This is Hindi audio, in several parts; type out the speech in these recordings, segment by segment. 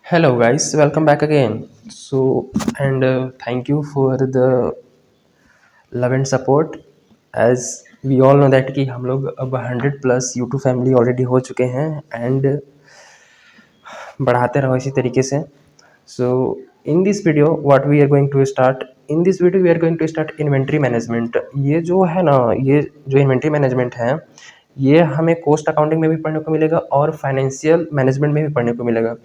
Hello guys, welcome back again. Thank you for the love and support. As we all know that कि हम लोग अब 100 प्लस यूट्यूब फैमिली ऑलरेडी हो चुके हैं एंड बढ़ाते रहो इसी तरीके से. So in this video what we are going to start in this video we are going to start inventory management. ये जो है ना, ये जो इन्वेंट्री मैनेजमेंट है, ये हमें कॉस्ट अकाउंटिंग में भी पढ़ने को मिलेगा और फाइनेंशियल मैनेजमेंट में भी पढ़ने को मिलेगा.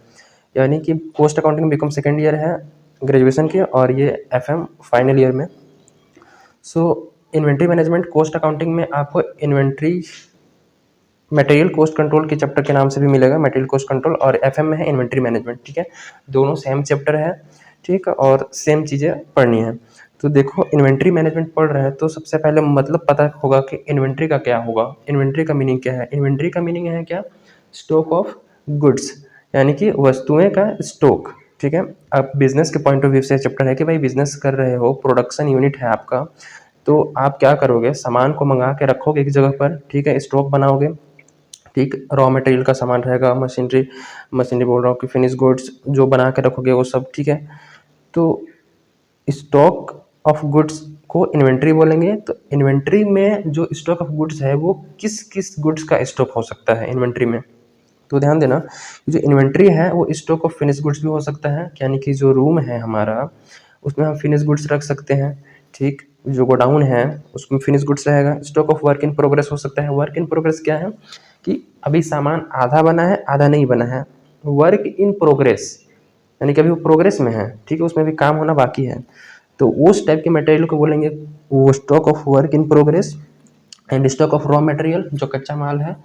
यानी कि post accounting BCom second year है ग्रेजुएशन के और ये एफएम फाइनल ईयर में. So inventory management cost accounting में आपको इन्वेंट्री मटेरियल कॉस्ट कंट्रोल के चैप्टर के नाम से भी मिलेगा, मटेरियल कॉस्ट कंट्रोल, और एफएम में है इन्वेंट्री मैनेजमेंट. ठीक है, दोनों सेम चैप्टर है. ठीक है, और सेम चीज़ें पढ़नी है. तो देखो, इन्वेंट्री मैनेजमेंट पढ़ रहे हैं तो सबसे पहले मतलब पता होगा कि इन्वेंट्री का क्या होगा. इन्वेंट्री का मीनिंग क्या है? इन्वेंट्री का मीनिंग है क्या? स्टॉक ऑफ गुड्स, यानी कि वस्तुएं का स्टॉक. ठीक है, अब बिजनेस के पॉइंट ऑफ व्यू से चैप्टर है कि भाई बिजनेस कर रहे हो, प्रोडक्शन यूनिट है आपका, तो आप क्या करोगे? सामान को मंगा के रखोगे एक जगह पर. ठीक है, स्टॉक बनाओगे. ठीक, रॉ मटेरियल का सामान रहेगा, मशीनरी मशीनरी बोल रहा हूँ कि फिनिश गुड्स जो बना के रखोगे वो सब. ठीक है, तो स्टॉक ऑफ गुड्स को इन्वेंट्री बोलेंगे. तो इन्वेंट्री में जो स्टॉक ऑफ गुड्स है वो किस किस गुड्स का स्टॉक हो सकता है इन्वेंट्री में? तो ध्यान देना, जो इन्वेंट्री है वो स्टॉक ऑफ फिनिश गुड्स भी हो सकता है, यानी कि जो रूम है हमारा उसमें हम फिनिश गुड्स रख सकते हैं. ठीक, जो गोडाउन है उसमें फिनिश गुड्स रहेगा. Stock of work in progress हो सकता है. वर्क इन प्रोग्रेस क्या है? कि अभी सामान आधा बना है, आधा नहीं बना है. वर्क इन प्रोग्रेस यानी कि अभी वो प्रोग्रेस में है. ठीक है, उसमें भी काम होना बाकी है. तो उस टाइप के मटेरियल को बोलेंगे वो stock of work in progress. And stock of raw material जो कच्चा माल है.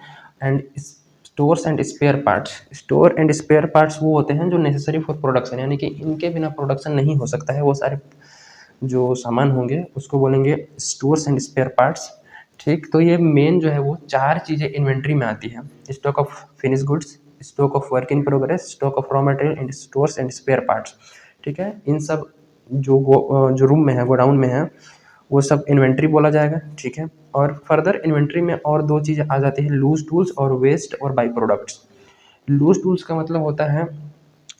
And stores and spare parts. Store and spare parts वो होते हैं जो नेसेसरी फॉर प्रोडक्शन, यानी कि इनके बिना प्रोडक्शन नहीं हो सकता है. वो सारे जो सामान होंगे उसको बोलेंगे स्टोर्स एंड स्पेयर पार्ट्स. ठीक, तो ये मेन जो है वो चार चीज़ें इन्वेंट्री में आती है: stock of finish goods, stock of work in progress, stock of raw material and stores and spare parts. ठीक है, इन सब जो रूम में है, गोडाउन में है, वो सब इन्वेंट्री बोला जाएगा. ठीक है, और फर्दर इन्वेंट्री में और दो चीज़ें आ जाती है: लूज टूल्स और वेस्ट और बाई प्रोडक्ट्स. लूज टूल्स का मतलब होता है,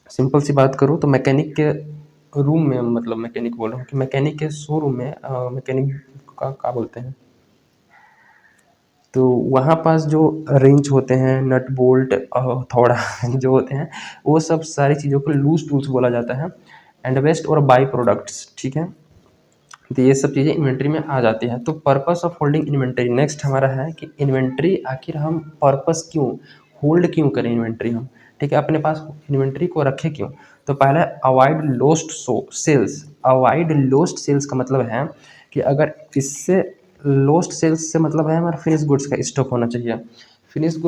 सिंपल सी बात करूँ तो मैकेनिक के रूम में, मतलब मैकेनिक बोल रहा हूँ कि मैकेनिक के शोरूम में मैकेनिक का क्या बोलते हैं, तो वहाँ पास जो रेंच होते हैं, नट बोल्ट थोड़ा जो होते हैं, वो सब सारी चीज़ों को लूज टूल्स बोला जाता है. एंड वेस्ट और बाई प्रोडक्ट्स. ठीक है, तो ये सब चीज़ें इन्वेंट्री में आ जाती है. तो purpose of holding inventory next हमारा है कि इन्वेंट्री आखिर हम पर्पस क्यों होल्ड क्यों करें इन्वेंट्री हम. ठीक है, अपने पास इन्वेंट्री को रखें क्यों? तो पहला, avoid lost sales. Avoid lost sales का मतलब है कि अगर इससे लोस्ट सेल्स से मतलब है हमारा फिनिश गुड्स का स्टॉक होना चाहिए. फिनिश्ड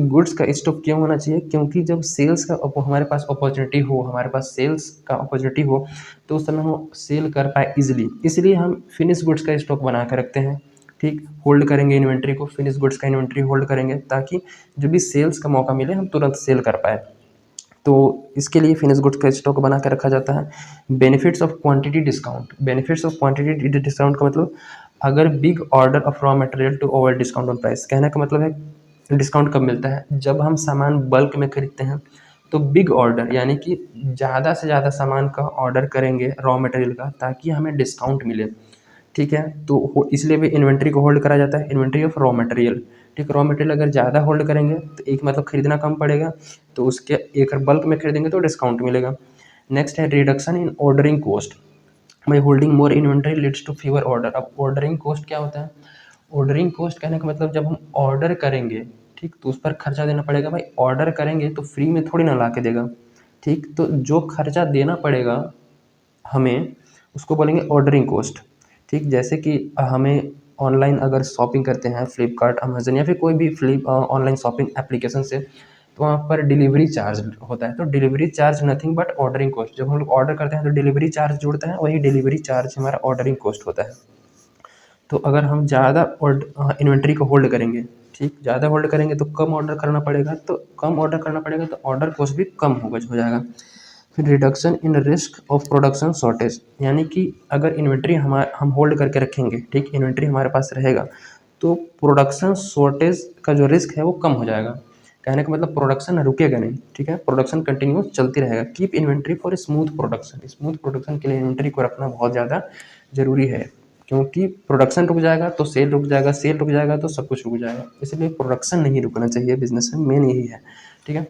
गुड्स का स्टॉक क्यों होना चाहिए? क्योंकि जब सेल्स का हमारे पास अपॉर्चुनिटी हो, हमारे पास सेल्स का अपॉर्चुनिटी हो, तो उस समय हम सेल कर पाए इजीली, इसलिए हम फिनिश गुड्स का स्टॉक बना कर रखते हैं. ठीक, होल्ड करेंगे इन्वेंट्री को, फिनिश गुड्स का इन्वेंट्री होल्ड करेंगे ताकि जब भी सेल्स का मौका मिले हम तुरंत सेल कर पाए. तो इसके लिए फिनिश गुड्स का स्टॉक बना कर रखा जाता है. Benefits of quantity discount. Benefits of quantity discount का मतलब, अगर big order of raw material to over discount on price. कहने का मतलब है डिस्काउंट कब मिलता है? जब हम सामान बल्क में खरीदते हैं. तो बिग ऑर्डर यानी कि ज़्यादा से ज़्यादा सामान का ऑर्डर करेंगे रॉ मटेरियल का ताकि हमें डिस्काउंट मिले. ठीक है, तो इसलिए भी इन्वेंट्री को होल्ड करा जाता है, इन्वेंट्री ऑफ रॉ मटेरियल. ठीक, रॉ मटेरियल अगर ज़्यादा होल्ड करेंगे तो एक मतलब खरीदना कम पड़ेगा, तो उसके एक बल्क में खरीदेंगे तो डिस्काउंट मिलेगा. नेक्स्ट है reduction in ordering cost. By holding more inventory leads to fewer order. अब ऑर्डरिंग कॉस्ट क्या होता है? ऑर्डरिंग कॉस्ट कहने का मतलब, जब हम ऑर्डर करेंगे, ठीक, तो उस पर खर्चा देना पड़ेगा. भाई ऑर्डर करेंगे तो फ्री में थोड़ी ना ला के देगा. ठीक, तो जो खर्चा देना पड़ेगा हमें उसको बोलेंगे ऑर्डरिंग कॉस्ट. ठीक, जैसे कि हमें ऑनलाइन अगर शॉपिंग करते हैं फ्लिपकार्ट, अमेजन या फिर कोई भी ऑनलाइन शॉपिंग एप्लीकेशन से, तो वहाँ पर डिलीवरी चार्ज होता है. तो delivery charge nothing but ordering cost. जब हम लोग ऑर्डर करते हैं तो डिलीवरी चार्ज जुड़ता है, वही डिलीवरी चार्ज हमारा ऑर्डरिंग कॉस्ट होता है. तो अगर हम ज़्यादा इन्वेंट्री को होल्ड करेंगे, ठीक, ज़्यादा होल्ड करेंगे तो कम ऑर्डर करना पड़ेगा, तो कम ऑर्डर करना पड़ेगा तो ऑर्डर कॉस्ट भी कम हो जाएगा. फिर reduction in risk of production shortage. यानी कि अगर इन्वेंट्री हम होल्ड करके रखेंगे, ठीक, इन्वेंट्री हमारे पास रहेगा, तो प्रोडक्शन शॉर्टेज का जो रिस्क है वो कम हो जाएगा. कहने का मतलब प्रोडक्शन रुकेगा नहीं, ठीक है, प्रोडक्शन कंटिन्यूस चलती रहेगा। Keep inventory for smooth production, smooth production के लिए इन्वेंट्री को रखना बहुत ज़्यादा जरूरी है, क्योंकि प्रोडक्शन रुक जाएगा तो सेल रुक जाएगा, सेल रुक जाएगा तो सब कुछ रुक जाएगा, इसलिए प्रोडक्शन नहीं रुकना चाहिए बिजनेस में, मेन यही है, ठीक है।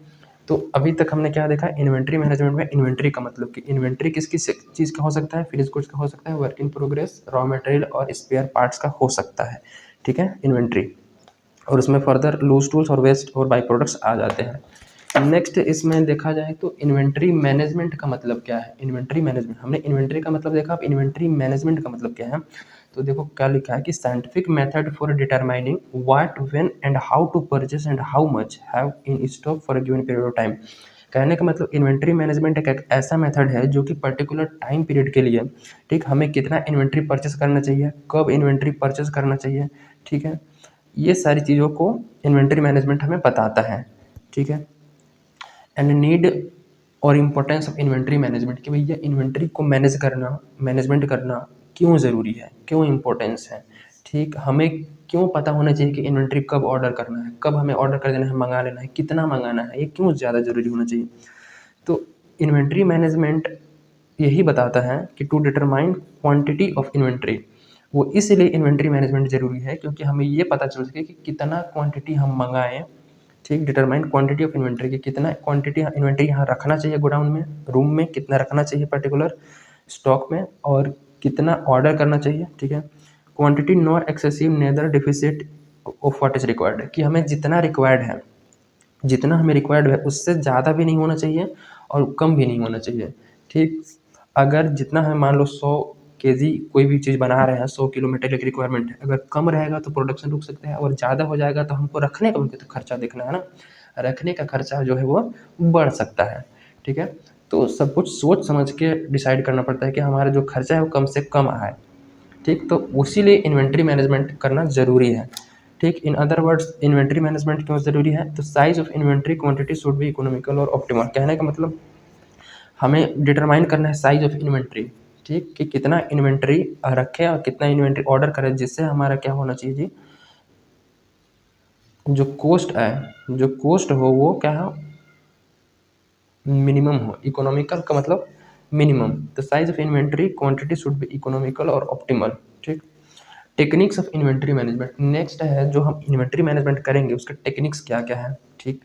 तो अभी तक हमने क्या देखा इन्वेंट्री मैनेजमेंट में, इन्वेंट्री का मतलब कि इन्वेंट्री किस किस चीज़ का हो सकता है, फिनिश गुड्स का हो सकता है, work in progress, raw material और स्पेयर पार्ट्स का हो सकता है, ठीक है, इन्वेंट्री। और उसमें फर्दर लूज टूल्स और वेस्ट और बाई प्रोडक्ट्स आ जाते हैं। नेक्स्ट इसमें देखा जाए तो इन्वेंट्री मैनेजमेंट का मतलब क्या है, इन्वेंट्री मैनेजमेंट, हमने इन्वेंट्री का मतलब देखा, अब इन्वेंट्री मैनेजमेंट का मतलब क्या है। तो देखो क्या लिखा है कि scientific method for determining what, when and how to purchase and how much have in stock for a given period of time. कहने का मतलब इन्वेंट्री मैनेजमेंट एक ऐसा मेथड है जो कि पर्टिकुलर टाइम पीरियड के लिए, ठीक, हमें कितना इन्वेंट्री परचेस करना चाहिए, कब इन्वेंट्री परचेस करना चाहिए, ठीक है, ये सारी चीज़ों को इन्वेंट्री मैनेजमेंट हमें बताता है, ठीक है। एंड नीड और इम्पोर्टेंस ऑफ इन्वेंट्री मैनेजमेंट, कि भैया इन्वेंट्री को मैनेज करना, मैनेजमेंट करना क्यों ज़रूरी है, क्यों इम्पोर्टेंस है, ठीक, हमें क्यों पता होना चाहिए कि इन्वेंट्री कब ऑर्डर करना है, कब हमें ऑर्डर कर देना है, मंगा लेना है, कितना मंगाना है, ये क्यों ज़्यादा ज़रूरी होना चाहिए। तो इन्वेंट्री मैनेजमेंट यही बताता है कि to determine quantity of inventory, वो इसलिए इन्वेंट्री मैनेजमेंट ज़रूरी है क्योंकि हमें ये पता चल सके कि कितना क्वांटिटी हम मंगाएं, ठीक, डिटरमाइन क्वांटिटी ऑफ इन्वेंट्री, की कितना क्वांटिटी इन्वेंट्री यहाँ रखना चाहिए गोडाउन में, रूम में कितना रखना चाहिए पर्टिकुलर स्टॉक में, और कितना ऑर्डर करना चाहिए, ठीक है। Quantity not excessive neither deficit of what is required, कि हमें जितना रिक्वायर्ड है, जितना हमें रिक्वायर्ड है उससे ज़्यादा भी नहीं होना चाहिए और कम भी नहीं होना चाहिए, ठीक। अगर जितना है मान लो 100 kg कोई भी चीज़ बना रहे हैं, 100 किलो मटेरियल की रिक्वायरमेंट है, अगर कम रहेगा तो प्रोडक्शन रुक सकता है, और ज़्यादा हो जाएगा तो हमको रखने का भी तो खर्चा देखना है ना, रखने का खर्चा जो है वो बढ़ सकता है, ठीक है। तो सब कुछ सोच समझ के डिसाइड करना पड़ता है कि हमारा जो खर्चा है वो कम से कम आए, ठीक, तो उसी लिए इन्वेंट्री मैनेजमेंट करना ज़रूरी है, ठीक। In other words inventory management क्यों ज़रूरी है, तो size of inventory quantity should be economical और ऑप्टिमल, कहने का मतलब हमें डिटरमाइन करना है साइज ऑफ इन्वेंट्री, ठीक, कि कितना इन्वेंट्री रखें और कितना इन्वेंट्री ऑर्डर करें, जिससे हमारा क्या होना चाहिए जी, जो कॉस्ट है, जो कॉस्ट हो वो क्या हो, मिनिमम हो, इकोनॉमिकल का मतलब minimum, the size of inventory quantity should be economical और ऑप्टिमल, ठीक। Techniques of inventory management, next है जो हम इन्वेंट्री मैनेजमेंट करेंगे उसके टेक्निक्स क्या क्या है, ठीक।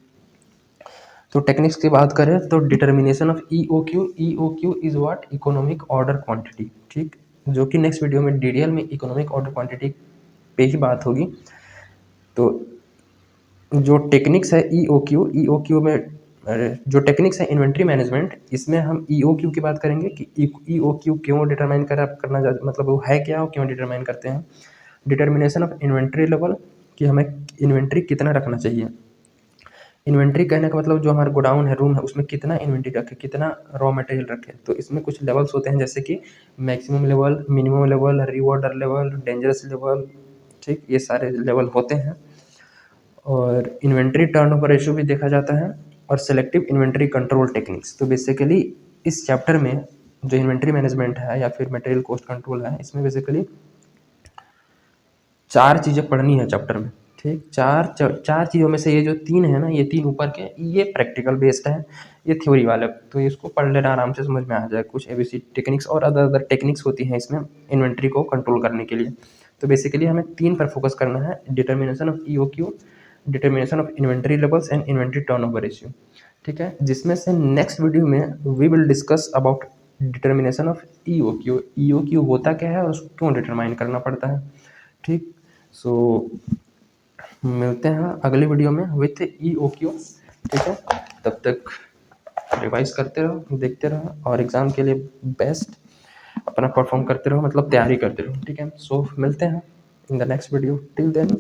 तो टेक्निक्स की बात करें तो determination of EOQ, EOQ is what, economic order quantity, ठीक, जो कि नेक्स्ट वीडियो में डिटेल में इकोनॉमिक ऑर्डर क्वांटिटी पे ही बात होगी। तो जो टेक्निक्स है EOQ में जो टेक्निक्स है इन्वेंट्री मैनेजमेंट, इसमें हम EOQ की बात करेंगे कि EOQ क्यों डिटरमाइन करना मतलब वो है क्या और क्यों डिटरमाइन करते हैं। डिटर्मिनेशन ऑफ इन्वेंट्री लेवल, कि हमें इन्वेंट्री कितना रखना चाहिए, इन्वेंट्री कहने का मतलब जो हमारा गोडाउन है, रूम है, उसमें कितना इन्वेंट्री रखे, कितना रॉ मटेरियल रखे, तो इसमें कुछ लेवल्स होते हैं जैसे कि maximum level, minimum level, reorder level, dangerous level, ठीक, ये सारे लेवल होते हैं। और इन्वेंट्री टर्नओवर रेशियो भी देखा जाता है, और सेलेक्टिव इन्वेंट्री कंट्रोल टेक्निक्स। तो बेसिकली इस चैप्टर में जो इन्वेंट्री मैनेजमेंट है या फिर मटेरियल कॉस्ट कंट्रोल है, इसमें बेसिकली 4 चीज़ें पढ़नी है चैप्टर में, ठीक, चार चीज़ों में से ये जो 3 है ना, ये 3 ऊपर के ये प्रैक्टिकल बेस्ड है, ये थ्योरी वाले, तो इसको पढ़ लेना आराम से समझ में आ जाए। कुछ ABC टेक्निक्स और अदर टेक्निक्स होती हैं इसमें इन्वेंट्री को कंट्रोल करने के लिए। तो बेसिकली हमें 3 पर फोकस करना है, determination of EOQ, determination of inventory levels and inventory turnover ratio, ठीक है, जिसमें से नेक्स्ट वीडियो में we will discuss about determination of EOQ, EOQ होता क्या है और उसको क्यों डिटरमाइन करना पड़ता है, ठीक। सो मिलते हैं अगली वीडियो में विथ EOQ, ठीक है, तब तक रिवाइज करते रहो, देखते रहो, और एग्ज़ाम के लिए बेस्ट अपना परफॉर्म करते रहो, मतलब तैयारी करते रहो, ठीक है। सो मिलते हैं in the next video, till then